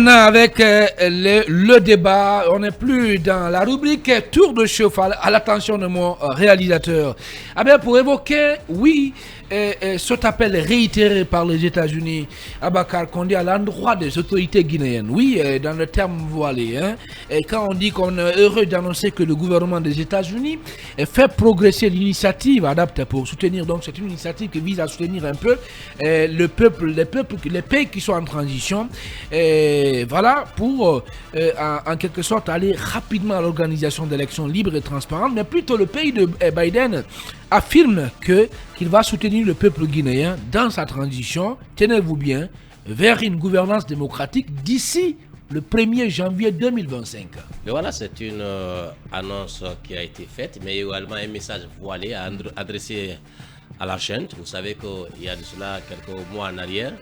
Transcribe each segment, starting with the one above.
maintenant avec le débat. On n'est plus dans la rubrique Tour de cheval à l'attention de mon réalisateur. Ah bien, pour évoquer, oui, cet appel réitéré par les États-Unis, Abakar Condé à l'endroit des autorités guinéennes. Oui, dans le terme voilé. Hein, et quand on dit qu'on est heureux d'annoncer que le gouvernement des États-Unis fait progresser l'initiative adaptée pour soutenir, donc c'est une initiative qui vise à soutenir un peu le peuple, les pays qui sont en transition. Voilà, pour en quelque sorte aller rapidement à l'organisation d'élections libres et transparentes, mais plutôt le pays de Biden affirme qu'il va soutenir le peuple guinéen dans sa transition, tenez-vous bien, vers une gouvernance démocratique d'ici le 1er janvier 2025. Mais voilà, c'est une annonce qui a été faite, mais également un message voilé adressé à la junte. Vous savez qu'il y a de cela quelques mois en arrière,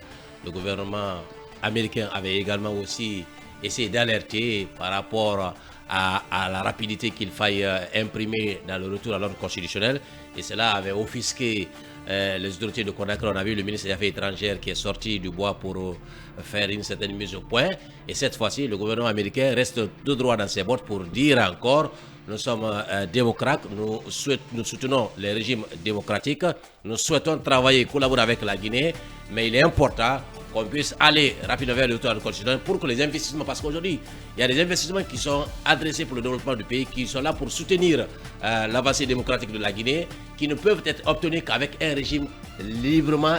le gouvernement américain avait également aussi essayé d'alerter par rapport à la rapidité qu'il faille imprimer dans le retour à l'ordre constitutionnel. Et cela avait offusqué les autorités de Conakry. On a vu le ministre des Affaires étrangères qui est sorti du bois pour faire une certaine mise au point. Et cette fois-ci, le gouvernement américain reste tout droit dans ses bottes pour dire encore: nous sommes démocrates, nous soutenons les régimes démocratiques, nous souhaitons travailler, collaborer avec la Guinée, mais il est important qu'on puisse aller rapidement vers le retour à l'ordre constitutionnel pour que les investissements, parce qu'aujourd'hui, il y a des investissements qui sont adressés pour le développement du pays, qui sont là pour soutenir l'avancée démocratique de la Guinée, qui ne peuvent être obtenus qu'avec un régime librement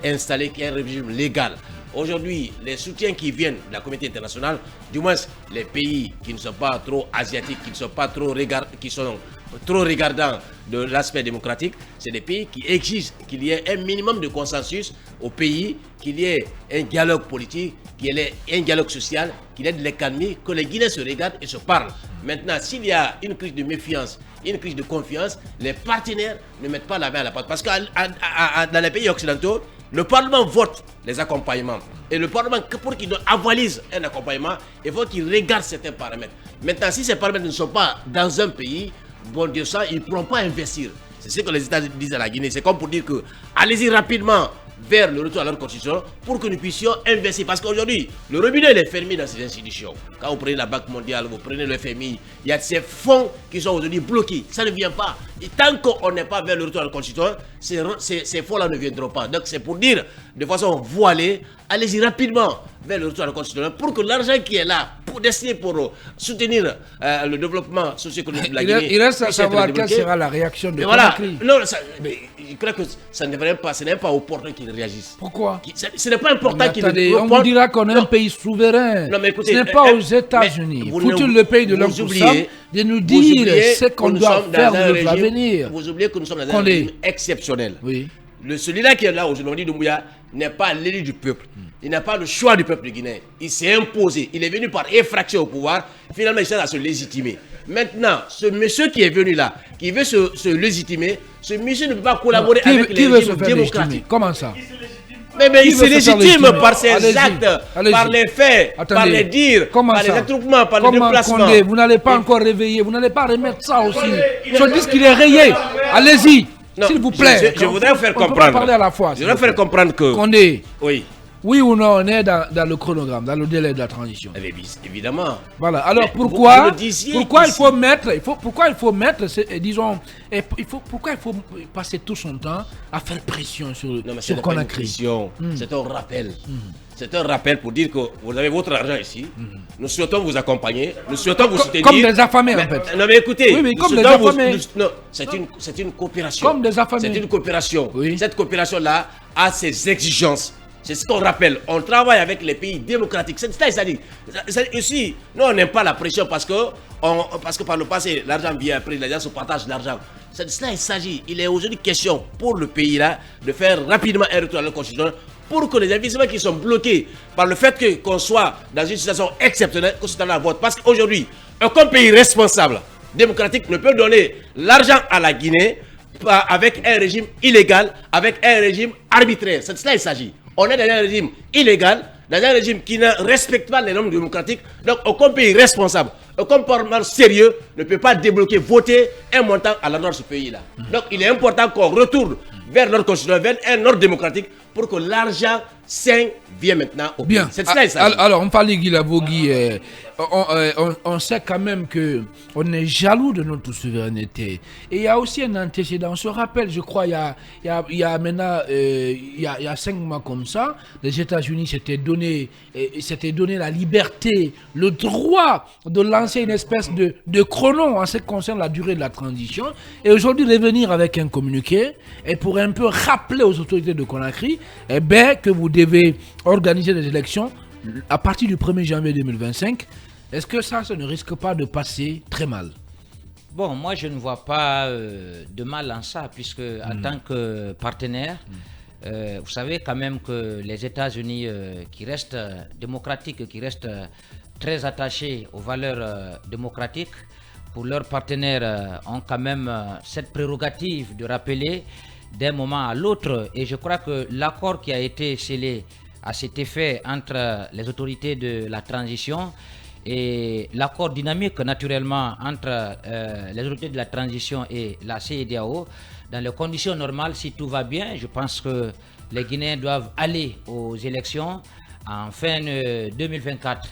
installé, qui est un régime légal. Aujourd'hui, les soutiens qui viennent de la communauté internationale, du moins les pays qui ne sont pas trop asiatiques, qui ne sont pas trop regardants de l'aspect démocratique, c'est des pays qui exigent qu'il y ait un minimum de consensus au pays, qu'il y ait un dialogue politique, qu'il y ait un dialogue social, qu'il y ait de l'économie, que les Guinéens se regardent et se parlent. Maintenant, s'il y a une crise de méfiance, une crise de confiance, les partenaires ne mettent pas la main à la pâte. Parce que dans les pays occidentaux, le Parlement vote les accompagnements. Et le Parlement, pour qu'il avalise un accompagnement, il faut qu'il regarde certains paramètres. Maintenant, si ces paramètres ne sont pas dans un pays, bon Dieu ça, ils ne pourront pas investir. C'est ce que les États disent à la Guinée. C'est comme pour dire que allez-y rapidement vers le retour à leur constitution pour que nous puissions investir. Parce qu'aujourd'hui, le robinet est fermé dans ces institutions. Quand vous prenez la Banque mondiale, vous prenez le FMI, il y a ces fonds qui sont aujourd'hui bloqués. Ça ne vient pas. Et tant qu'on n'est pas vers le retour à la constitution, ces fonds-là ne viendront pas. Donc c'est pour dire de façon voilée, allez-y rapidement vers le retour à la constitution pour que l'argent qui est là, destiné pour soutenir le développement socio-économique de la Guinée. Il reste à savoir quelle sera la réaction de Conakry. Voilà. Non, je crois que ça ne devrait pas, ce n'est pas opportun qu'ils réagissent. Pourquoi? Ce n'est pas important qu'ils réagissent. On vous dira qu'on est un pays souverain. Non, mais écoutez, ce n'est pas aux États-Unis. Faut-il le pays de l'homme de nous dire ce qu'on doit faire de l'avenir? Vous oubliez que nous sommes dans un régime exceptionnel. Oui. Celui-là qui est là aujourd'hui, Doumbouya, n'est pas l'élu du peuple. Il n'a pas le choix du peuple guinéen. Il s'est imposé. Il est venu par effraction au pouvoir. Finalement, il cherche à se légitimer. Maintenant, ce monsieur qui est venu là, qui veut se légitimer, ce monsieur ne peut pas collaborer avec les régimes démocratiques. Comment ça? Mais il se légitime par ses actes, par les faits, par les dires, par les attroupements, par les déplacements. Condé, vous n'allez pas encore réveiller, vous n'allez pas remettre ça aussi. Je dis qu'il est rayé. Allez-y, s'il vous plaît. Je voudrais vous faire comprendre. Parler à la fois. Je voudrais faire comprendre que. Condé. Oui. Oui ou non, on est dans le chronogramme, dans le délai de la transition. Évidemment. Voilà. Alors pourquoi il faut mettre, pourquoi il faut passer tout son temps à faire pression sur Conakry? C'est un rappel. C'est un rappel pour dire que vous avez votre argent ici. Nous souhaitons vous accompagner. Nous souhaitons vous soutenir. Comme des affamés en fait. Non mais écoutez. Oui, mais comme des affamés. Non, c'est une coopération. Comme des affamés. C'est une coopération. Oui. Cette coopération-là a ses exigences. C'est ce qu'on rappelle. On travaille avec les pays démocratiques. C'est ça, ici, nous, on n'aime pas la pression parce que par le passé, l'argent vient après, les gens se partagent l'argent. C'est de cela il s'agit. Il est aujourd'hui question pour le pays-là de faire rapidement un retour à la constitution pour que les investissements qui sont bloqués par le fait qu'on soit dans une situation exceptionnelle, que c'est dans la vote. Parce qu'aujourd'hui, aucun pays responsable, démocratique, ne peut donner l'argent à la Guinée avec un régime illégal, avec un régime arbitraire. C'est de cela il s'agit. On est dans un régime illégal, dans un régime qui ne respecte pas les normes démocratiques. Donc, aucun pays responsable, aucun parlement sérieux ne peut pas débloquer, voter un montant à l'endroit de ce pays-là. Donc, il est important qu'on retourne vers notre constitution, vers un ordre démocratique pour que l'argent sain vienne maintenant au pays. Bien. C'est cela, il s'agit. Alors, on parle de Guy Lavogui, on sait quand même que on est jaloux de notre souveraineté. Et il y a aussi un antécédent. On se rappelle, je crois, il y a maintenant, il y a 5 mois comme ça, les États-Unis s'étaient donné la liberté, le droit de lancer une espèce de chrono en ce qui concerne la durée de la transition. Et aujourd'hui, revenir avec un communiqué et pour un peu rappeler aux autorités de Conakry, que vous devez organiser des élections à partir du 1er janvier 2025. Est-ce que ça ne risque pas de passer très mal? Bon, moi je ne vois pas de mal en ça, puisque en tant que partenaire, vous savez quand même que les États-Unis qui restent démocratiques, qui restent très attachés aux valeurs démocratiques, pour leurs partenaires ont quand même cette prérogative de rappeler d'un moment à l'autre. Et je crois que l'accord qui a été scellé à cet effet entre les autorités de la transition et l'accord dynamique naturellement entre les autorités de la transition et la CEDEAO, dans les conditions normales, si tout va bien, je pense que les Guinéens doivent aller aux élections en fin 2024.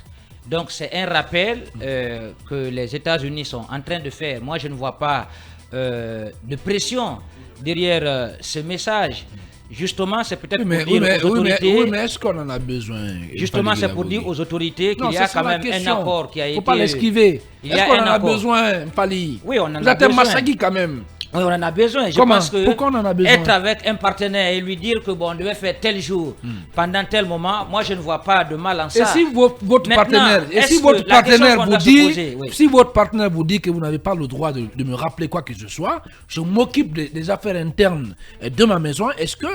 Donc c'est un rappel que les États-Unis sont en train de faire. Moi je ne vois pas de pression derrière ce message. Justement, c'est peut-être pour dire aux autorités... mais est-ce qu'on en a besoin? Justement, c'est pour dire aux autorités qu'il y a quand même un accord qui a été... Il ne faut pas l'esquiver. Est-ce qu'on en a besoin, Pali? Oui, on en a besoin. Vous êtes un Massagui quand même. Oui, on en a besoin. Je pense que pourquoi on en a besoin? Être avec un partenaire et lui dire que bon, on devait faire tel jour, pendant tel moment, moi je ne vois pas de mal en ça. Et si votre partenaire, si votre partenaire vous dit que vous n'avez pas le droit de me rappeler quoi que ce soit, je m'occupe des affaires internes de ma maison, est-ce que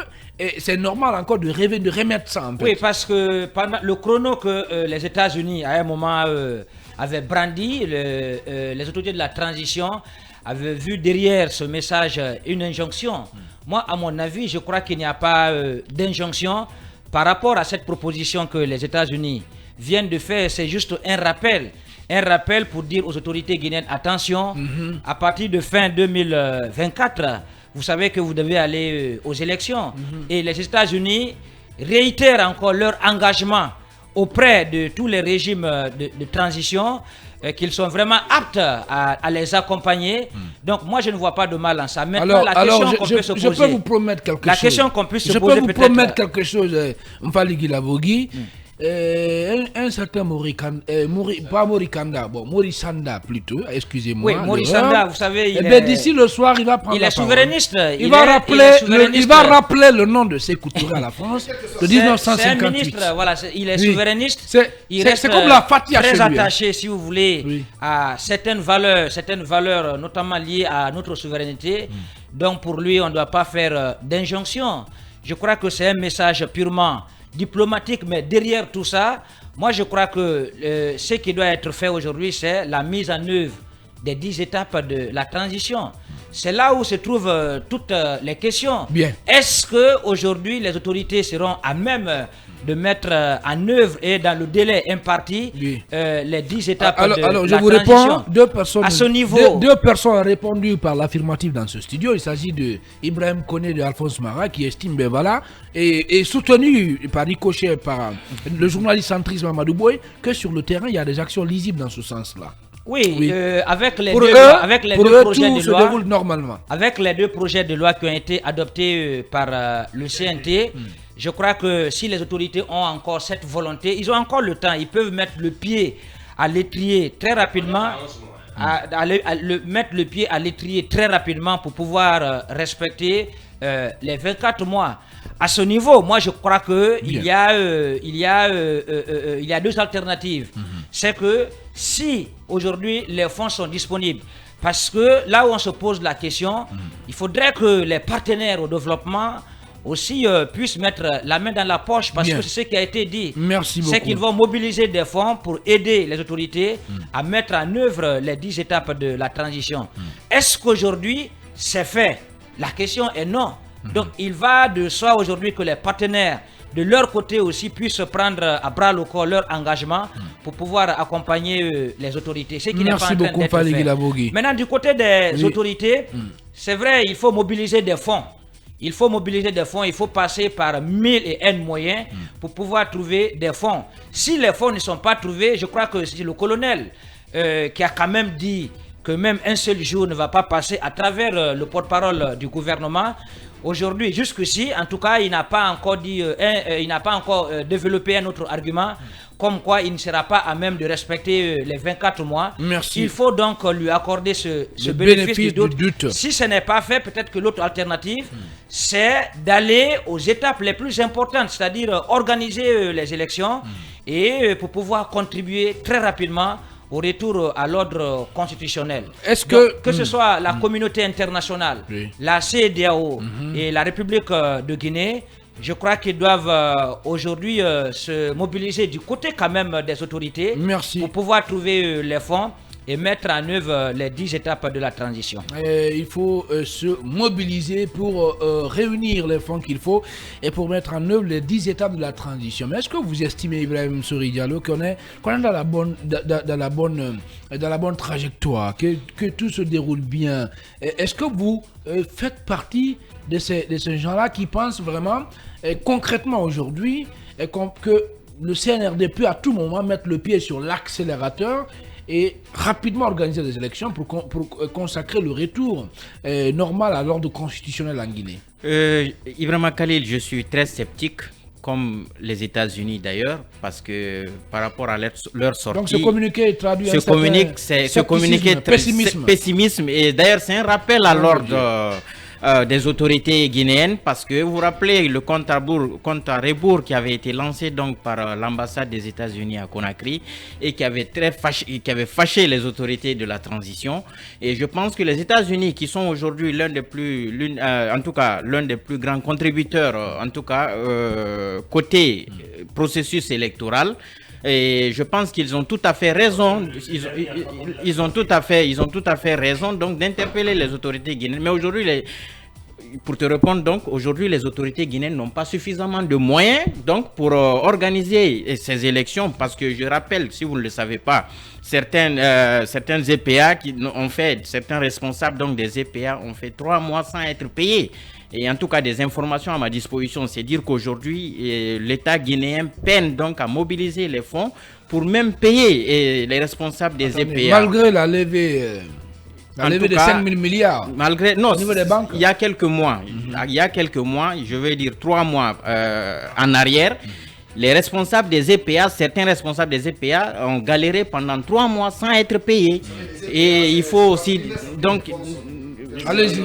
c'est normal encore de rêver de remettre ça en fait? Oui, parce que pendant le chrono que les États-Unis à un moment avaient brandi, les autorités de la transition avait vu derrière ce message une injonction. Moi, à mon avis, je crois qu'il n'y a pas d'injonction par rapport à cette proposition que les États-Unis viennent de faire. C'est juste un rappel pour dire aux autorités guinéennes, attention, à partir de fin 2024, vous savez que vous devez aller aux élections. Et les États-Unis réitèrent encore leur engagement auprès de tous les régimes de transition, qu'ils sont vraiment aptes à les accompagner. Donc moi je ne vois pas de mal en ça. Maintenant la question qu'on peut se poser, je peux vous promettre quelque chose. La question qu'on peut se poser peut-être... Je peux vous promettre quelque chose, Mfali Guy Lavogui. Un certain Morikanda plutôt, excusez-moi. Oui, Morikanda, vous savez, d'ici le soir, il va prendre il est souverainiste. Il va rappeler le nom de Sékou Touré à la France de 1958. C'est un ministre, voilà, il est souverainiste. C'est comme la Fatia très attaché, si vous voulez, à certaines valeurs notamment liées à notre souveraineté. Donc pour lui, on ne doit pas faire d'injonction. Je crois que c'est un message purement diplomatique, mais derrière tout ça, moi je crois que ce qui doit être fait aujourd'hui, c'est la mise en œuvre des 10 étapes de la transition. C'est là où se trouvent toutes les questions. Est-ce qu'aujourd'hui les autorités seront à même de mettre en œuvre et dans le délai imparti les 10 étapes de la transition? Alors je vous réponds, à ce niveau. Deux personnes ont répondu par l'affirmative dans ce studio. Il s'agit de Ibrahim Koné de Alphonse Mara qui estime Bevala et soutenu par ricochet par le journaliste centriste Mamadou Boye que sur le terrain il y a des actions lisibles dans ce sens-là. Oui, avec les deux projets de loi, normalement. Avec les 2 projets de loi qui ont été adoptés par le CNT, je crois que si les autorités ont encore cette volonté, ils ont encore le temps, ils peuvent mettre le pied à l'étrier très rapidement, mettre le pied à l'étrier très rapidement pour pouvoir respecter les 24 mois. À ce niveau, moi je crois que il y a 2 alternatives. C'est que si aujourd'hui les fonds sont disponibles, parce que là où on se pose la question, il faudrait que les partenaires au développement aussi puissent mettre la main dans la poche, parce que c'est ce qui a été dit. Merci beaucoup. C'est qu'ils vont mobiliser des fonds pour aider les autorités à mettre en œuvre les 10 étapes de la transition. Est-ce qu'aujourd'hui c'est fait? La question est non. Donc il va de soi aujourd'hui que les partenaires de leur côté aussi puissent prendre à bras le corps leur engagement pour pouvoir accompagner les autorités. Ce qui n'est pas en train d'être fait. Maintenant du côté des autorités, c'est vrai, il faut mobiliser des fonds. il faut mobiliser des fonds, il faut passer par 1000 et N moyens pour pouvoir trouver des fonds. Si les fonds ne sont pas trouvés, je crois que c'est le colonel qui a quand même dit que même un seul jour ne va pas passer à travers le porte-parole du gouvernement. Aujourd'hui, jusqu'ici, en tout cas, il n'a pas encore dit, il n'a pas encore développé un autre argument, comme quoi il ne sera pas à même de respecter les 24 mois. Merci. Il faut donc lui accorder ce bénéfice du doute. Si ce n'est pas fait, peut-être que l'autre alternative, c'est d'aller aux étapes les plus importantes, c'est-à-dire organiser les élections et pour pouvoir contribuer très rapidement au retour à l'ordre constitutionnel. Est-ce que ce soit la communauté internationale, la CEDEAO et la République de Guinée, je crois qu'ils doivent aujourd'hui se mobiliser du côté quand même des autorités pour pouvoir trouver les fonds et mettre en œuvre les 10 étapes de la transition. Il faut se mobiliser pour réunir les fonds qu'il faut et pour mettre en œuvre les 10 étapes de la transition. Mais est-ce que vous estimez, Ibrahim Sory Diallo, qu'on est dans la bonne trajectoire, que tout se déroule bien? Est-ce que vous faites partie de ces gens-là qui pensent vraiment concrètement aujourd'hui que le CNRD peut à tout moment mettre le pied sur l'accélérateur et rapidement organiser des élections pour consacrer le retour normal à l'ordre constitutionnel en Guinée? Ibrahim Khalil, je suis très sceptique, comme les États-Unis d'ailleurs, parce que par rapport à leur sortie... Donc ce communiqué traduit pessimisme. Et d'ailleurs, c'est un rappel à l'ordre des autorités guinéennes, parce que vous vous rappelez le compte à rebours qui avait été lancé donc par l'ambassade des États-Unis à Conakry et qui avait fâché les autorités de la transition. Et je pense que les États-Unis, qui sont aujourd'hui l'un des plus grands contributeurs, en tout cas côté processus électoral, et je pense qu'ils ont tout à fait raison. Ils ont tout à fait raison donc d'interpeller les autorités guinéennes. Mais aujourd'hui, pour te répondre, donc aujourd'hui les autorités guinéennes n'ont pas suffisamment de moyens donc pour organiser ces élections, parce que je rappelle, si vous ne le savez pas, certains EPA certains responsables donc des EPA ont fait 3 mois sans être payés. Et en tout cas, des informations à ma disposition, c'est dire qu'aujourd'hui, l'État guinéen peine donc à mobiliser les fonds pour même payer les responsables des EPA. Malgré la levée de 5 000 milliards non, au niveau des banques. Il y a quelques mois, je vais dire 3 mois en arrière, les responsables des EPA, certains responsables des EPA ont galéré pendant 3 mois sans être payés. Et il faut aussi... Allez-y.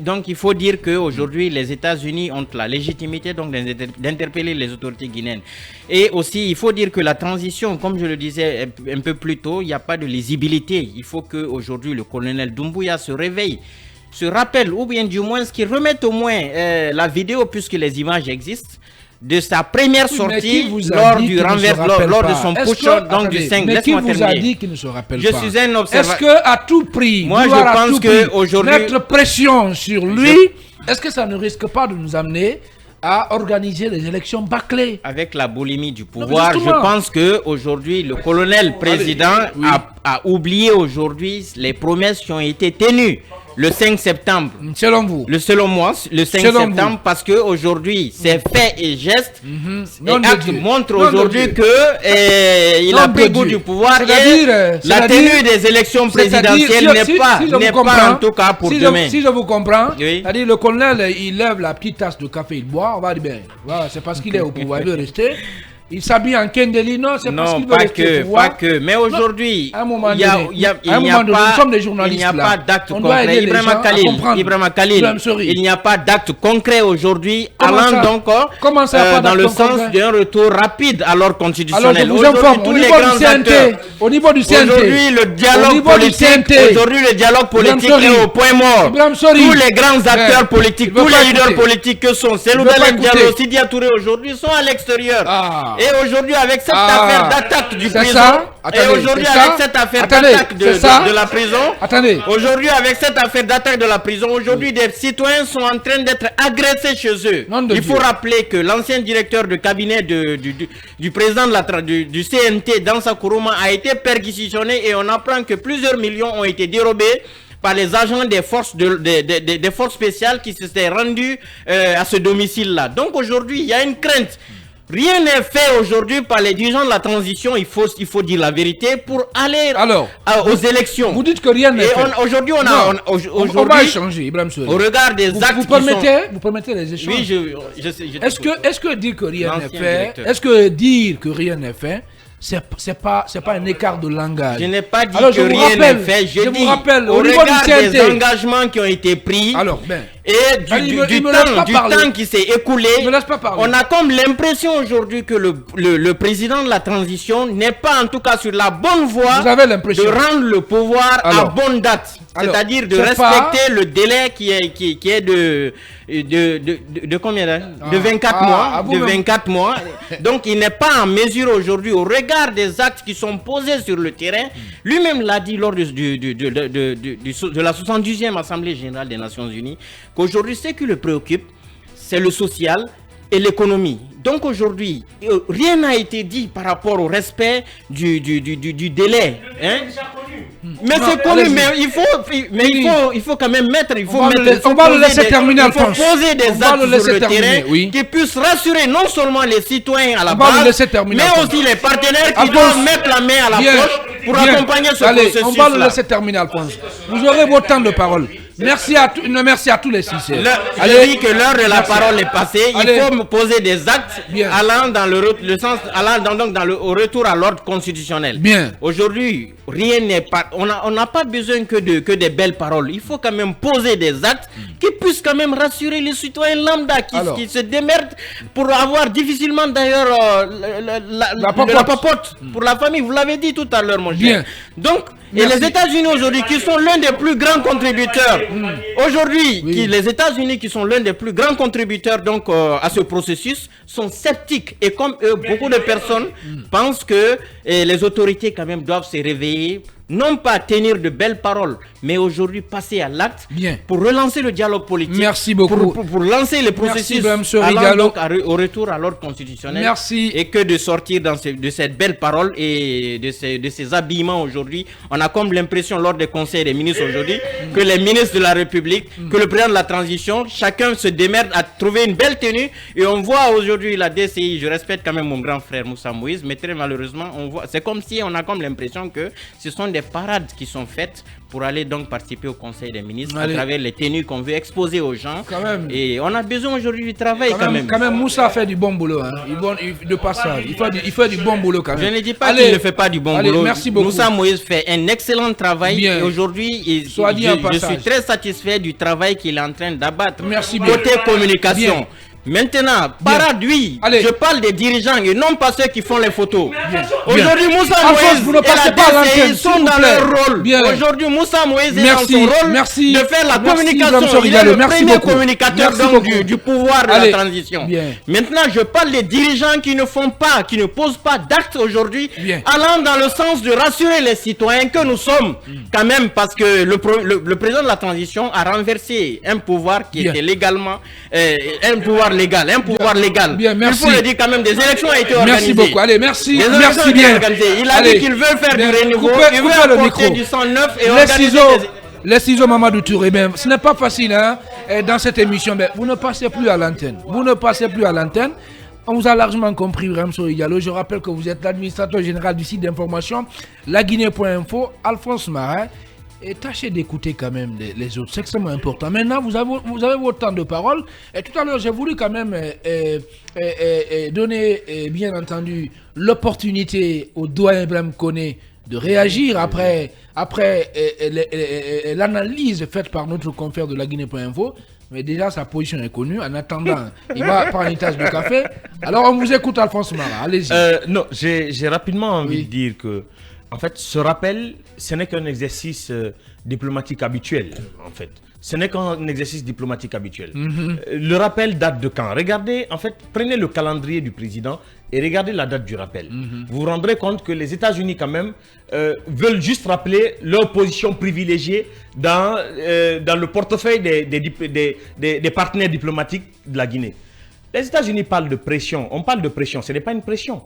Donc il faut dire qu'aujourd'hui les États-Unis ont la légitimité donc d'interpeller les autorités guinéennes. Et aussi il faut dire que la transition, comme je le disais un peu plus tôt, il n'y a pas de lisibilité. Il faut qu'aujourd'hui le colonel Doumbouya se réveille, se rappelle, ou bien du moins qu'il remette au moins la vidéo, puisque les images existent, de sa première sortie lors de son push donc du 5. Mais qui vous a dit qu'il ne se rappelle pas? Je suis un observateur. Est-ce qu'à tout prix, moi je pense qu'aujourd'hui, mettre pression sur lui, est-ce que ça ne risque pas de nous amener à organiser les élections bâclées? Avec la boulimie du pouvoir, je pense qu'aujourd'hui, le colonel président a oublié aujourd'hui les promesses qui ont été tenues le 5 septembre. Selon vous? Selon moi, le 5 septembre, parce qu'aujourd'hui, ses faits et gestes et actes montrent aujourd'hui qu'il a pris goût du pouvoir, et la tenue des élections présidentielles n'est pas en tout cas pour demain. Si je vous comprends, c'est-à-dire le colonel, il lève la petite tasse de café, il boit, on va dire bien, voilà, c'est parce qu'il est au pouvoir, il veut rester. Il s'habille en Kendeli, non, c'est parce qu'il veut rester au pouvoir. Pas que, mais aujourd'hui, à un moment donné, nous sommes des journalistes. Il n'y a pas d'acte concret. Ibrahim Khalil, il n'y a pas d'acte concret aujourd'hui, allant donc dans le sens d'un retour rapide à l'ordre constitutionnel. Alors, je vous informe, au niveau du CNT, aujourd'hui le dialogue politique est au point mort. Tous les grands acteurs politiques, tous les leaders politiques que sont Cellou Dalein Diallo, Sidya Touré aujourd'hui sont à l'extérieur. Et aujourd'hui, avec cette affaire d'attaque du prison, de la prison, aujourd'hui, avec cette affaire d'attaque de la prison, aujourd'hui, des citoyens sont en train d'être agressés chez eux. Il faut rappeler que l'ancien directeur de cabinet du président du CNT, Dansa Kourouma, a été perquisitionné, et on apprend que plusieurs millions ont été dérobés par les agents des forces, des forces spéciales qui se sont rendus à ce domicile-là. Donc aujourd'hui, il y a une crainte. Rien n'est fait aujourd'hui par les dirigeants de la transition, il faut dire la vérité, pour aller aux élections. Vous dites que rien n'est fait. Aujourd'hui, on va échanger, Ibrahim Sory. Au regard des actes vous permettez les échanges? Oui, je sais. Est-ce que dire que rien n'est fait, est-ce que dire que rien n'est fait, c'est pas un écart de langage? Je n'ai pas dit que rien n'est fait. Je dis au regard des engagements qui ont été pris et du temps qui s'est écoulé, on a comme l'impression aujourd'hui que le président de la transition n'est pas en tout cas sur la bonne voie de rendre le pouvoir à bonne date. C'est-à-dire de respecter le délai qui est de combien de 24 mois. De 24 mois. Donc il n'est pas en mesure aujourd'hui, au regard des actes qui sont posés sur le terrain, lui-même l'a dit lors de la 72e Assemblée Générale des Nations Unies, qu'aujourd'hui ce qui le préoccupe, c'est le social et l'économie. Donc aujourd'hui, rien n'a été dit par rapport au respect du délai. Hein? Mais c'est connu, mais il faut quand même mettre, on va le laisser terminer, il faut poser des actes sur le terrain qui puissent rassurer non seulement les citoyens à la base, mais aussi les partenaires qui doivent mettre la main à la poche pour accompagner ce processus. On va le laisser terminer, Alphonse. Vous aurez votre temps de parole. Merci à tous les six. Je dis que l'heure de la parole est passée. Il faut me poser des actes allant dans le sens, au retour à l'ordre constitutionnel. Bien. Aujourd'hui, rien n'est pas. On n'a pas besoin que des belles paroles. Il faut quand même poser des actes qui puissent quand même rassurer les citoyens lambda qui se démerdent pour avoir difficilement d'ailleurs la papote pour la famille. Vous l'avez dit tout à l'heure, mon cher. Donc, et les États-Unis aujourd'hui, qui sont l'un des plus grands contributeurs, les États-Unis qui sont l'un des plus grands contributeurs donc à ce processus, sont sceptiques. Et comme eux, beaucoup de personnes pensent que les autorités quand même doivent se réveiller, non pas tenir de belles paroles, mais aujourd'hui passer à l'acte pour relancer le dialogue politique. Merci beaucoup. Pour lancer le processus allant donc au retour à l'ordre constitutionnel. Merci. Et que de sortir de cette belle parole et de ces habillements aujourd'hui. On a comme l'impression lors des conseils des ministres aujourd'hui que les ministres de la République, que le président de la transition, chacun se démerde à trouver une belle tenue. Et on voit aujourd'hui la DCI, je respecte quand même mon grand frère Moussa Moïse, mais très malheureusement, c'est comme si on a comme l'impression que ce sont des parades qui sont faites pour aller donc participer au Conseil des ministres à travers les tenues qu'on veut exposer aux gens. Et on a besoin aujourd'hui du travail quand même. Quand même, Moussa fait du bon boulot. Hein. De passage. Il fait du bon boulot quand même. Je ne dis pas qu'il ne fait pas du bon boulot. Merci beaucoup. Moussa Moïse fait un excellent travail. Et aujourd'hui, je suis très satisfait du travail qu'il est en train d'abattre. Merci beaucoup. Côté communication. Maintenant, parade, je parle des dirigeants et non pas ceux qui font les photos. Aujourd'hui, Moussa Moïse et la DCI sont dans leur rôle. Aujourd'hui, Moussa Moïse est dans son rôle de faire la communication. Il est le premier communicateur du pouvoir de la transition. Maintenant, je parle des dirigeants qui ne posent pas d'actes aujourd'hui, allant dans le sens de rassurer les citoyens que nous sommes quand même, parce que le président de la transition a renversé un pouvoir qui était légalement un pouvoir légal. Il faut le dire quand même, des élections ont été organisées. Merci beaucoup, allez, merci. Merci bien. Il a dit qu'il veut faire du renouveau, il veut apporter du sang neuf et organiser les ciseaux Mamadou Touré, ce n'est pas facile hein, dans cette émission. Mais vous ne passez plus à l'antenne. On vous a largement compris, Ibrahim Sory Diallo. Je rappelle que vous êtes l'administrateur général du site d'information laguinée.info, Alphonse Marin. Et tâchez d'écouter quand même les autres, c'est extrêmement important. Maintenant, vous avez votre temps de parole. Et tout à l'heure, j'ai voulu quand même donner, bien entendu, l'opportunité au doyen Ibrahim Koné de réagir après l'analyse faite par notre confrère de la Guinée.info. Mais déjà, sa position est connue. En attendant, il va prendre une tasse de café. Alors, on vous écoute, Alphonse Mara. Allez-y. Non, j'ai rapidement envie de dire que en fait, ce rappel, ce n'est qu'un exercice diplomatique habituel, en fait. Ce n'est qu'un exercice diplomatique habituel. Le rappel date de quand? Regardez, en fait, prenez le calendrier du président et regardez la date du rappel. Vous vous rendrez compte que les États-Unis, quand même, veulent juste rappeler leur position privilégiée dans le portefeuille des partenaires diplomatiques de la Guinée. Les États-Unis parlent de pression. On parle de pression, ce n'est pas une pression.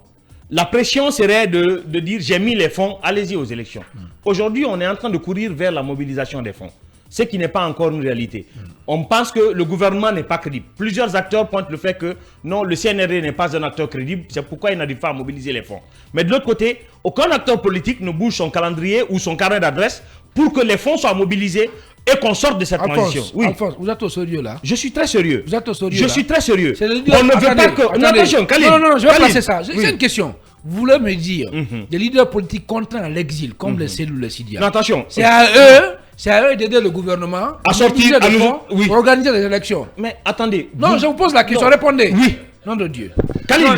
La pression serait de dire j'ai mis les fonds, allez-y aux élections. Aujourd'hui, on est en train de courir vers la mobilisation des fonds. ce qui n'est pas encore une réalité. On pense que le gouvernement n'est pas crédible. Plusieurs acteurs pointent le fait que non, le CNRD n'est pas un acteur crédible, c'est pourquoi il n'arrive pas à mobiliser les fonds. Mais de l'autre côté, aucun acteur politique ne bouge son calendrier ou son carnet d'adresse pour que les fonds soient mobilisés et qu'on sorte de cette transition. Oui. Alphonse, vous êtes au sérieux là? Je suis très sérieux. Vous êtes au sérieux Je là? suis très sérieux. On ne veut pas que... Non, attention, Khalil. Non, je vais Khalil. placer ça. C'est Oui. une question. Vous voulez me dire, des leaders politiques contraints à l'exil, comme les cellules les Sidia, Non, attention. c'est à eux d'aider le gouvernement À sortir, mobiliser à des nous- fonds oui. pour organiser les élections. Mais attendez. Non, je vous pose la question, répondez. Oui. Nom de Dieu. Khalil,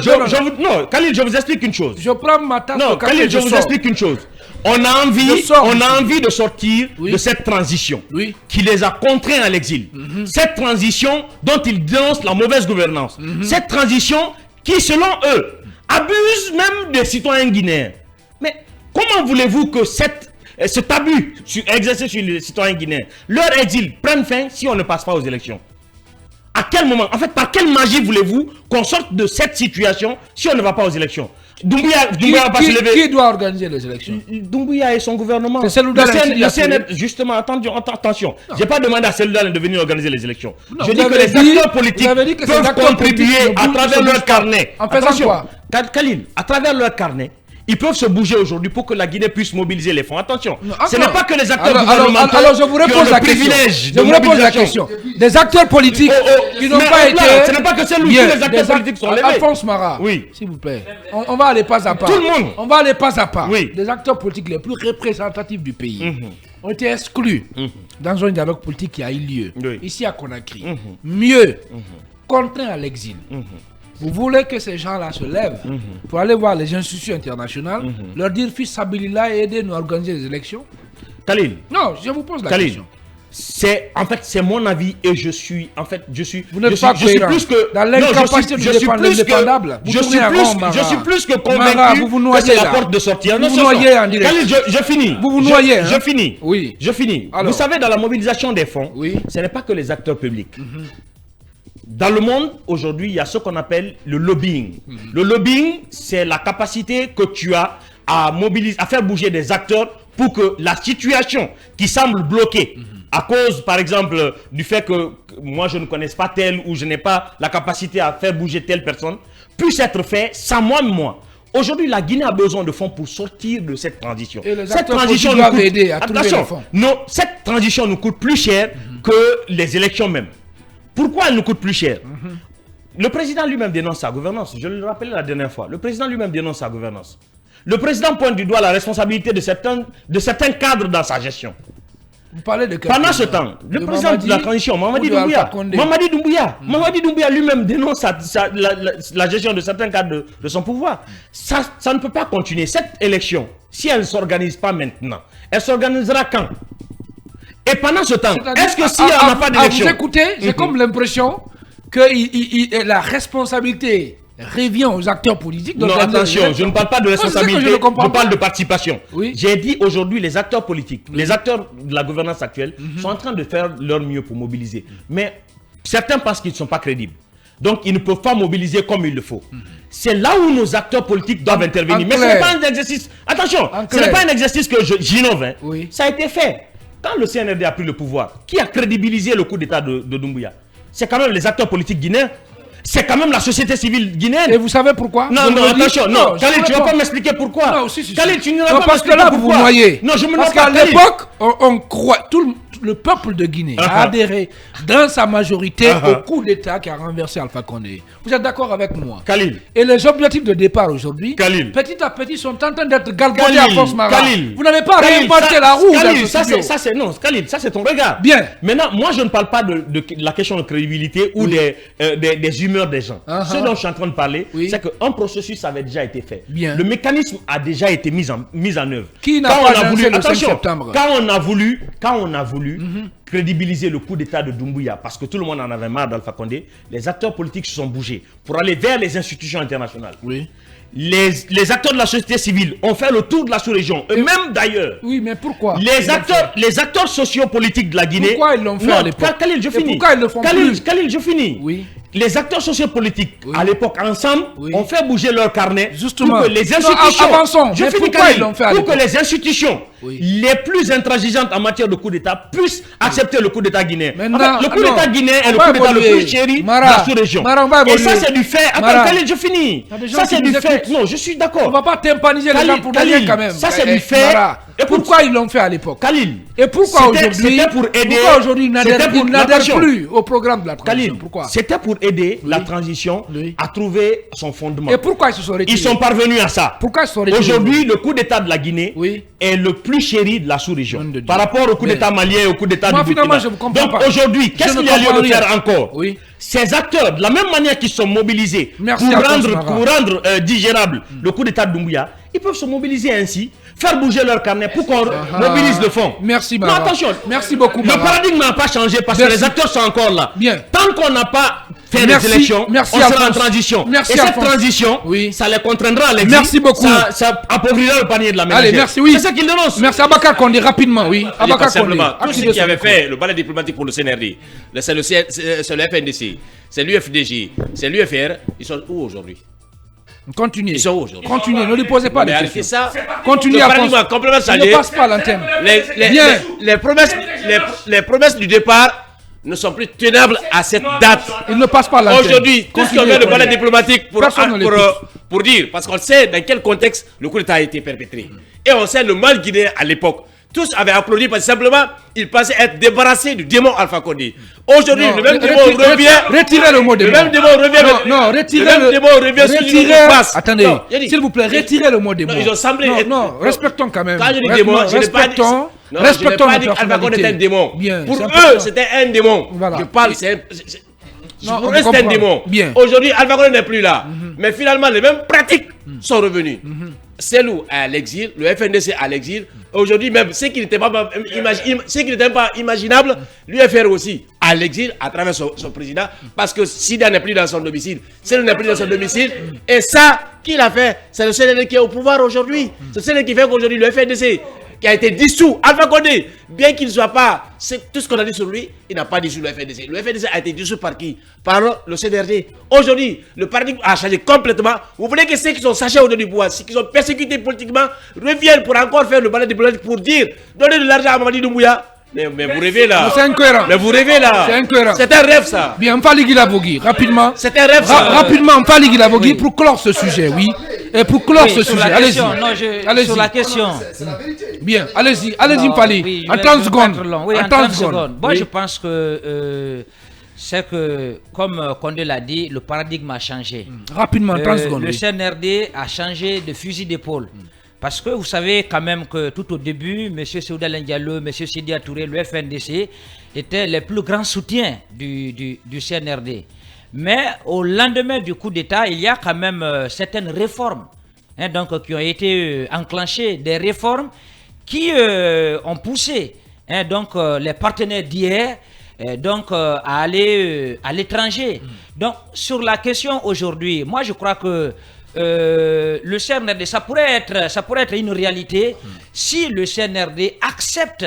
Non, Khalil, je vous explique une chose. Je prends ma tasse Non, de café, Khalil, je vous sors. explique une chose. On a envie de sortir Oui. de cette transition Oui. qui les a contraints à l'exil. Cette transition dont ils dénoncent la mauvaise gouvernance. Cette transition qui, selon eux, abuse même des citoyens guinéens. Mais comment voulez-vous que cet abus exercé sur les citoyens guinéens, leur exil, prenne fin si on ne passe pas aux élections? À quel moment, en fait, par quelle magie voulez-vous qu'on sorte de cette situation si on ne va pas aux élections? Doumbouya va pas se lever. Qui doit organiser les élections? Doumbouya et son gouvernement. C'est Selouda le Lansidi CNRD, justement, attention. J'ai pas demandé à Selouda de venir organiser les élections. Non, Je vous dis que avez les dit- acteurs politiques vous avez dit que ces peuvent acteurs contribuer politiques à ne travers bougent leur pas. carnet. En faisant Attention, quoi? Khalil, à travers leur carnet, ils peuvent se bouger aujourd'hui pour que la Guinée puisse mobiliser les fonds. Attention, Non, ce attends. n'est pas que les acteurs alors, gouvernementaux je vous qui ont repose le la question. privilège Je vous de repose la mobilisation. question. Des acteurs politiques qui n'ont mais pas là, été. ce n'est pas que c'est nous, Bien, tous les acteurs des politiques sont levés. Alphonse Mara, Oui. s'il vous plaît. On va aller pas à pas. Tout le monde. On va aller pas à pas. Oui. Les acteurs politiques les plus représentatifs du pays ont été exclus dans un dialogue politique qui a eu lieu Oui. ici à Conakry. Mieux, contraints à l'exil. Vous voulez que ces gens-là se lèvent pour aller voir les institutions internationales, leur dire fils Sabilillah et aider-nous à organiser les élections? Khalil, Non, je vous pose la Khalil, question. c'est mon avis et je suis Vous n'êtes pas cohérent. plus que Dans l'incapacité de défendre l'indépendable, vous tournez en rond, Mara. je suis plus que Mara, convaincu vous vous que noyez c'est la là. porte de sortie. Vous vous noyez en direct. Khalil, je finis. Vous vous noyez, hein. Je finis. Oui. Je finis. Alors. Vous savez, dans la mobilisation des fonds, Oui. ce n'est pas que les acteurs publics. Dans le monde, aujourd'hui, il y a ce qu'on appelle le lobbying. Le lobbying, c'est la capacité que tu as à mobiliser, à faire bouger des acteurs pour que la situation qui semble bloquée, à cause, par exemple, du fait que moi, je ne connaisse pas tel ou je n'ai pas la capacité à faire bouger telle personne, puisse être fait sans moi. Aujourd'hui, la Guinée a besoin de fonds pour sortir de cette transition. Et les Cette acteurs transition politiques nous doivent coûte, aider à trouver attention, les fonds. non, cette transition nous coûte plus cher que les élections même. Pourquoi elle nous coûte plus cher? Le président lui-même dénonce sa gouvernance. Je le rappelais la dernière fois. Le président lui-même dénonce sa gouvernance. Le président pointe du doigt la responsabilité de certains cadres dans sa gestion. Vous parlez de quel Pendant ce président? temps, le De président de la transition, Mamadi ou de Alpha Doumbouya, Condé? Mamadi Doumbouya lui-même dénonce la gestion de certains cadres de son pouvoir. Ça ne peut pas continuer. Cette élection, si elle ne s'organise pas maintenant, elle s'organisera quand? Et pendant ce temps, C'est-à-dire, est-ce que s'il n'y a pas d'élection? Vous écoutez, j'ai comme l'impression que la responsabilité revient aux acteurs politiques. Non, attention, je ne parle pas de responsabilité, je parle de participation. Oui. J'ai dit aujourd'hui, les acteurs politiques, les acteurs de la gouvernance actuelle sont en train de faire leur mieux pour mobiliser. Mais certains pensent qu'ils ne sont pas crédibles. Donc, ils ne peuvent pas mobiliser comme il le faut. C'est là où nos acteurs politiques doivent intervenir. Mais ce n'est pas un exercice... Attention, ce n'est pas un exercice que j'innove. Hein. Oui. Ça a été fait. Quand le CNRD a pris le pouvoir, qui a crédibilisé le coup d'État de Doumbouya? C'est quand même les acteurs politiques guinéens. C'est quand même la société civile guinéenne. Et vous savez pourquoi? Non, Vous non, me dites- attention, non. Khalil, tu ne vas réponds. pas m'expliquer pourquoi. Non, si. Khalil, tu ne vas Non, pas parce que m'expliquer là, vous pourquoi. vous noyez. Non, je me Parce noie pas, qu'à Khalil. l'époque, on croit, le peuple de Guinée a adhéré dans sa majorité au coup d'État qui a renversé Alpha Condé. Vous êtes d'accord avec moi? Khalil. Et les objectifs de départ aujourd'hui, Khalil. petit à petit, sont en train d'être galvaudés Khalil, à force Mara. Khalil. Vous n'avez pas Khalil, réinventé ça- la roue. Khalil, dans ça ce studio. c'est non, Khalil, ça c'est ton regard. Bien. Maintenant, moi je ne parle pas de la question de crédibilité ou des humeurs des gens. Ce dont je suis en train de parler, Oui. c'est qu'un processus avait déjà été fait. Bien. Le mécanisme a déjà été mis en œuvre. Qui n'a Quand pas on a lancé voulu, le 5 attention, septembre? quand on a voulu crédibiliser le coup d'État de Doumbouya, parce que tout le monde en avait marre d'Alpha Condé, les acteurs politiques se sont bougés pour aller vers les institutions internationales. Oui. Les acteurs de la société civile ont fait le tour de la sous-région, eux-mêmes d'ailleurs. Oui, mais pourquoi? Les acteurs sociopolitiques de la Guinée. Pourquoi ils l'ont fait Non, à l'époque? Khalil, je Et finis. pourquoi ils le font plus? Khalil, je finis. Oui. Les acteurs sociopolitiques, Oui. à l'époque, ensemble, Oui. ont fait bouger leur carnet. Justement. Pour que les Non, institutions. avançons. Je Mais finis, pourquoi Khalil. ils l'ont fait à Pour que l'époque? les institutions les plus intransigeantes en matière de coup d'État puissent accepter le coup d'État guinéen. En fait, le coup d'État guinéen est le coup d'État le plus chéri de la sous-région. Et ça, c'est du fait. Attends, Khalil, je finis. Ça, c'est du fait. Non, je suis d'accord. On va pas tympaniser les gens pour gagner quand même. Ça, c'est du fait. Et pourquoi ils l'ont fait à l'époque? Khalil. Et pourquoi aujourd'hui ils n'adhèrent plus au programme de la transition? Pourquoi? C'était pour aider la transition à trouver son fondement. Et pourquoi ils se sont retirés? Ils sont parvenus à ça. Pourquoi ils se sont retirés? Aujourd'hui, le coup d'État de la Guinée est le plus chéri de la sous-région. Par rapport au coup d'État malien et au coup d'État du Burkina. Donc aujourd'hui, qu'est-ce qu'il y a lieu de faire encore? Ces acteurs, de la même manière qu'ils sont mobilisés pour rendre digérable le coup d'État de Doumbouya, ils peuvent se mobiliser ainsi, faire bouger leur carnet pour qu'on mobilise le fonds. Merci, Mara. Non, attention. Merci beaucoup, Mara. Le paradigme n'a pas changé parce que les acteurs sont encore là. Bien. Tant qu'on n'a pas fait les élections, on sera en transition. Merci, et cette transition, ça les contraindra à l'exil. Merci beaucoup. Ça appauvrira le panier de la ménagère. Allez, merci, oui. C'est ce qu'il dénonce. Merci, Abakar Kondé, rapidement, oui. Abakar Kondé. Tout ce qui avait fait le balai diplomatique pour le CNRD, c'est le FNDC, c'est l'UFDJ, c'est l'UFR, ils sont où aujourd'hui? Continuez. Ils sont où aujourd'hui? Continuez, ne lui posez pas de questions. Ça, continuez à complètement ne passe pas l'antenne. Les promesses du départ ne sont plus tenables à cette date. Il ne passe pas l'antenne. Aujourd'hui, tout ce qu'on met le balai diplomatique pour dire, parce qu'on sait dans quel contexte le coup d'État a été perpétré. Et on sait le mal guinéen à l'époque. Tous avaient applaudi parce que simplement, ils pensaient être débarrassés du démon Alpha Condé. Aujourd'hui, le même démon revient. Retirez le mot démon. Le même démon revient. Non, retirez le démon revient sur une face. Attendez, s'il vous plaît, retirez le mot démon. Ils ont semblé. Non, respectons quand même. Quand je dis démon, je n'ai pas dit. Respectons pas dit qu'Alpha Condé était un démon. Pour eux, c'était un démon. Je parle, c'est pour eux, c'était un démon. Aujourd'hui, Alpha Condé n'est plus là. Mais finalement, les mêmes pratiques sont revenues. Cellou à l'exil, le FNDC à l'exil. Aujourd'hui même, ce qui n'était pas imaginable, l'UFR aussi à l'exil à travers son président. Parce que Sida n'est plus dans son domicile, Cellou n'est plus dans son domicile. Et ça, qui l'a fait? C'est le CNRD qui est au pouvoir aujourd'hui. C'est le CNRD qui fait qu'aujourd'hui le FNDC qui a été dissous, Alpha Condé, bien qu'il ne soit pas, c'est tout ce qu'on a dit sur lui, il n'a pas dissous le FNDC. Le FNDC a été dissous par qui? Par le CNRD. Aujourd'hui, le paradigme a changé complètement. Vous voulez que ceux qui sont sachés autour du pouvoir, ceux qui sont persécutés politiquement, reviennent pour encore faire le balai diplomatique pour dire, donnez de l'argent à Mamadi Doumbouya. Mais vous rêvez là. C'est incohérent. Mais vous rêvez là. C'est incohérent. C'est un rêve ça. Bien, Mfali Guilabogui, rapidement. C'est un rêve ça. Rapidement, Mfali Guilabogui, pour clore ce sujet, oui. Et pour clore ce sujet, allez-y. Allez-y. Sur la question. Bien, allez-y, Mfali. En 30 secondes. Oui, en 30 secondes. Moi, je pense que c'est que, comme Condé l'a dit, le paradigme a changé. Rapidement, 30 secondes. Le CNRD a changé de fusil d'épaule. Parce que vous savez quand même que tout au début, M. Seouda Diallo, M. Sidi Touré, le FNDC étaient les plus grands soutiens du CNRD. Mais au lendemain du coup d'État, il y a quand même certaines réformes donc, qui ont été enclenchées, des réformes qui ont poussé donc, les partenaires d'hier à aller à l'étranger. Donc sur la question aujourd'hui, moi je crois que le CNRD, ça pourrait être une réalité si le CNRD accepte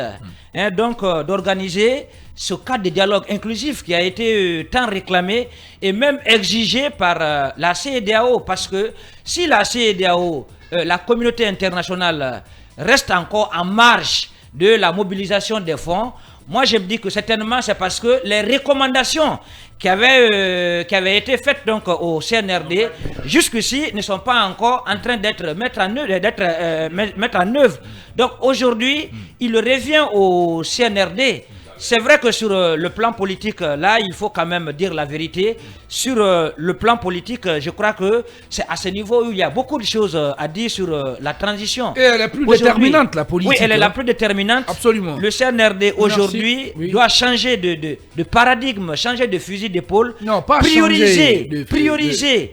d'organiser ce cadre de dialogue inclusif qui a été tant réclamé et même exigé par la CEDEAO, parce que si la CEDEAO, la communauté internationale reste encore en marge de la mobilisation des fonds, moi je me dis que certainement c'est parce que les recommandations qui avaient été faites donc au CNRD jusqu'ici ne sont pas encore en train d'être mettre en œuvre. Donc aujourd'hui, il revient au CNRD. C'est vrai que sur le plan politique, là, il faut quand même dire la vérité. Sur le plan politique, je crois que c'est à ce niveau où il y a beaucoup de choses à dire sur la transition. Et elle est plus déterminante, la politique. Oui, elle est la plus déterminante. Absolument. Le CNRD aujourd'hui doit changer de paradigme, changer de fusil d'épaule. Non, pas prioriser.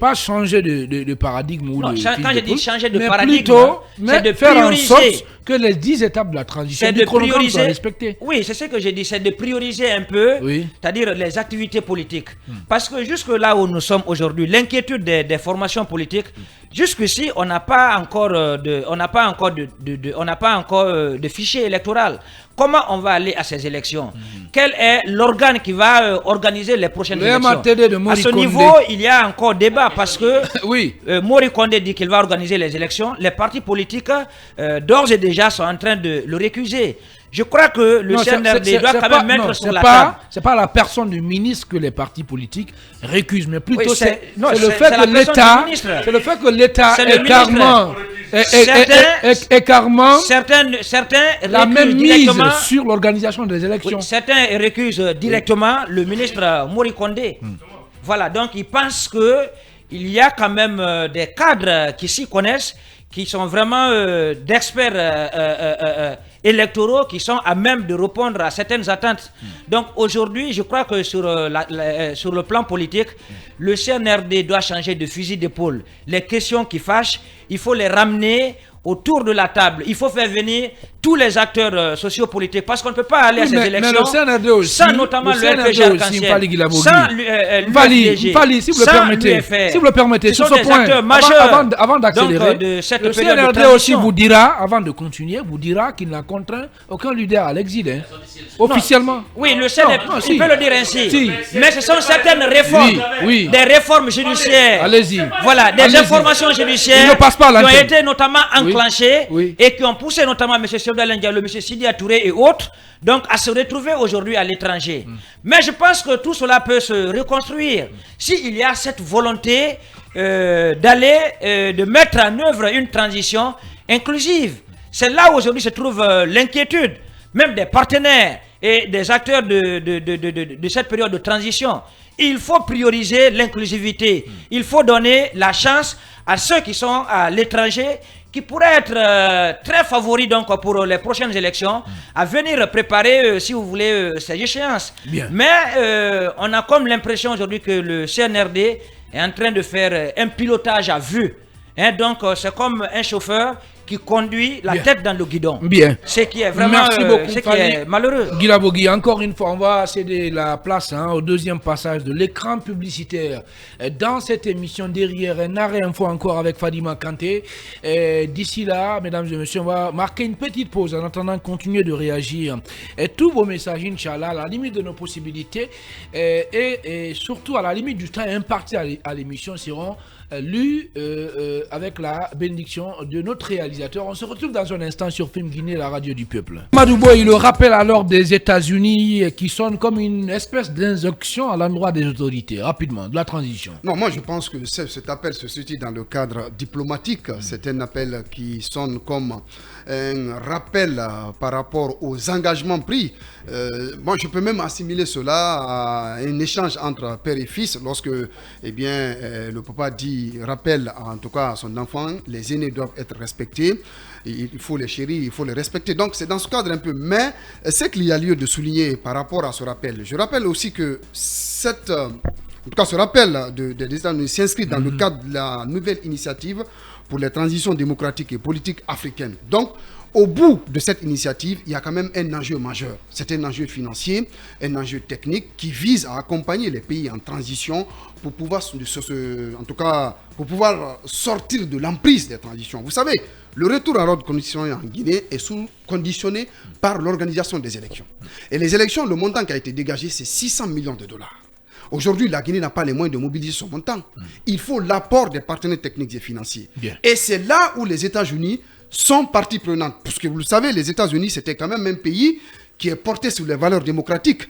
Pas changer de paradigme. Ou non, quand je dis changer de mais paradigme, c'est de faire en sorte que les 10 étapes de la transition du chronogramme soient respectées. Oui, c'est ce que j'ai dit, c'est de prioriser un peu, c'est-à-dire les activités politiques. Parce que jusque là où nous sommes aujourd'hui, l'inquiétude des formations politiques, Jusqu'ici, on n'a pas encore de fichier électoral. Comment on va aller à ces élections? Quel est l'organe qui va organiser les prochaines élections? À ce niveau, il y a encore débat parce que oui. Mori Kondé dit qu'il va organiser les élections. Les partis politiques, d'ores et déjà, sont en train de le récuser. Je crois que le CNRD doit quand même mettre sur la table. C'est pas la personne du ministre que les partis politiques récusent, mais plutôt Oui, c'est le fait que l'État est carrément certains la même mise directement sur l'organisation des élections. Oui, certains récusent directement le ministre Mori Kondé. Voilà, donc ils pensent que il y a quand même des cadres qui s'y connaissent, qui sont vraiment d'experts électoraux, qui sont à même de répondre à certaines attentes. Donc aujourd'hui, je crois que sur le plan politique, le CNRD doit changer de fusil d'épaule. Les questions qui fâchent, il faut les ramener autour de la table. Il faut faire venir tous les acteurs sociopolitiques parce qu'on ne peut pas aller à ces élections sans notamment le RPG Arc-en-Ciel, sans l'UFDG, si vous le permettez, sur ce point, avant d'accélérer, le CNRD aussi vous dira, avant de continuer, vous dira qu'il n'a contraint aucun leader à l'exil, officiellement. Oui, le CNRD, il peut le dire ainsi, mais ce sont certaines réformes, des réformes judiciaires, voilà, des informations judiciaires qui ont été notamment enclenchées et qui ont poussé notamment M. Seydou Diallo, M. Sidi Touré et autres, donc à se retrouver aujourd'hui à l'étranger. Mais je pense que tout cela peut se reconstruire s'il y a cette volonté de mettre en œuvre une transition inclusive. C'est là où aujourd'hui se trouve l'inquiétude, même des partenaires et des acteurs de cette période de transition. Il faut prioriser l'inclusivité. Il faut donner la chance à ceux qui sont à l'étranger, qui pourraient être très favoris donc pour les prochaines élections, à venir préparer, si vous voulez, ces échéances. Bien. Mais on a comme l'impression aujourd'hui que le CNRD est en train de faire un pilotage à vue. Donc c'est comme un chauffeur qui conduit la tête dans le guidon. Bien. Ce qui est vraiment malheureux. Guy Labogui, encore une fois, on va céder la place au deuxième passage de l'écran publicitaire. Dans cette émission, derrière un arrêt info encore avec Fadima Kanté. D'ici là, mesdames et messieurs, on va marquer une petite pause en attendant de continuer de réagir. Et tous vos messages, Inch'Allah, à la limite de nos possibilités et surtout à la limite du temps imparti à l'émission seront lus avec la bénédiction de notre réalisateur. On se retrouve dans un instant sur Film Guinée, la radio du peuple. Madoubo, il le rappelle alors des États-Unis qui sonne comme une espèce d'injonction à l'endroit des autorités, rapidement, de la transition. Non, moi je pense que cet appel se situe dans le cadre diplomatique. C'est un appel qui sonne comme un rappel par rapport aux engagements pris. Moi je peux même assimiler cela à un échange entre père et fils lorsque le papa rappelle en tout cas à son enfant, les aînés doivent être respectés, il faut les chérir, il faut les respecter. Donc c'est dans ce cadre un peu, mais ce qu'il y a lieu de souligner par rapport à ce rappel, je rappelle aussi que ce rappel des États-Unis s'inscrit dans le cadre de la nouvelle initiative pour les transitions démocratiques et politiques africaines. Donc au bout de cette initiative, il y a quand même un enjeu majeur. C'est un enjeu financier, un enjeu technique qui vise à accompagner les pays en transition pour pouvoir, pour pouvoir sortir de l'emprise des transitions. Vous savez, le retour à l'ordre constitutionnel en Guinée est conditionné par l'organisation des élections. Et les élections, le montant qui a été dégagé, c'est 600 millions de dollars. Aujourd'hui, la Guinée n'a pas les moyens de mobiliser ce montant. Il faut l'apport des partenaires techniques et financiers. Bien. Et c'est là où les États-Unis sont partie prenante. Parce que vous le savez, les États-Unis, c'était quand même un pays qui est porté sur les valeurs démocratiques.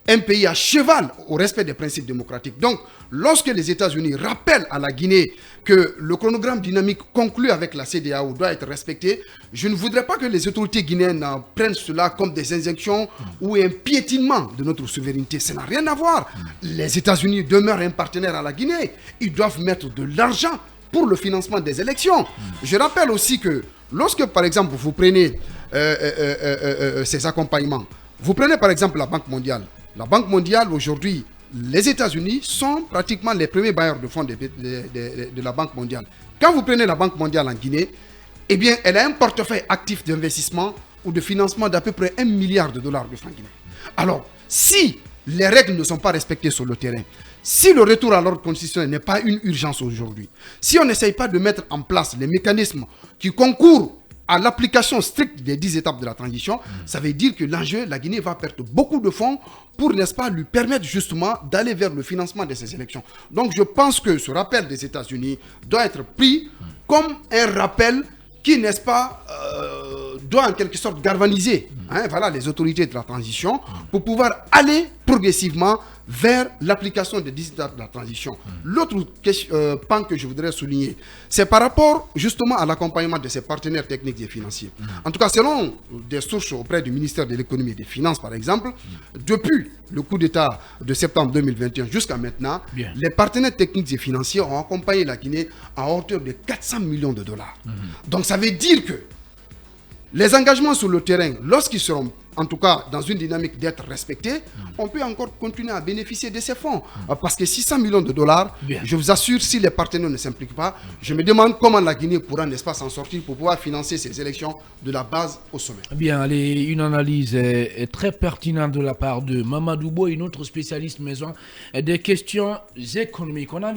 Un pays à cheval au respect des principes démocratiques. Donc, lorsque les États-Unis rappellent à la Guinée que le chronogramme dynamique conclu avec la CEDEAO doit être respecté, je ne voudrais pas que les autorités guinéennes prennent cela comme des injonctions ou un piétinement de notre souveraineté. Ça n'a rien à voir. Les États-Unis demeurent un partenaire à la Guinée. Ils doivent mettre de l'argent pour le financement des élections. Je rappelle aussi que lorsque, par exemple, vous prenez ces accompagnements, vous prenez par exemple la Banque mondiale. La Banque mondiale, aujourd'hui, les États-Unis sont pratiquement les premiers bailleurs de fonds de la Banque mondiale. Quand vous prenez la Banque mondiale en Guinée, eh bien, elle a un portefeuille actif d'investissement ou de financement d'à peu près 1 milliard de dollars de francs guinéens. Alors, si les règles ne sont pas respectées sur le terrain, Si le retour à l'ordre constitutionnel n'est pas une urgence aujourd'hui, si on n'essaye pas de mettre en place les mécanismes qui concourent à l'application stricte des 10 étapes de la transition, ça veut dire que l'enjeu, la Guinée va perdre beaucoup de fonds pour, n'est-ce pas, lui permettre justement d'aller vers le financement de ces élections. Donc je pense que ce rappel des États-Unis doit être pris comme un rappel qui, n'est-ce pas, doit en quelque sorte galvaniser voilà, les autorités de la transition pour pouvoir aller progressivement vers l'application des 10 étapes de la transition. L'autre pan que je voudrais souligner, c'est par rapport justement à l'accompagnement de ses partenaires techniques et financiers. En tout cas, selon des sources auprès du ministère de l'économie et des finances, par exemple, depuis le coup d'État de septembre 2021 jusqu'à maintenant, les partenaires techniques et financiers ont accompagné la Guinée à hauteur de 400 millions de dollars. Donc ça veut dire que les engagements sur le terrain, lorsqu'ils seront en tout cas dans une dynamique d'être respectés, on peut encore continuer à bénéficier de ces fonds. Parce que 600 millions de dollars, je vous assure, si les partenaires ne s'impliquent pas, je me demande comment la Guinée pourra, n'est-ce pas, s'en sortir pour pouvoir financer ces élections de la base au sommet. Bien, allez, une analyse est très pertinente de la part de Mamadou Bo, une autre spécialiste maison des questions économiques. On a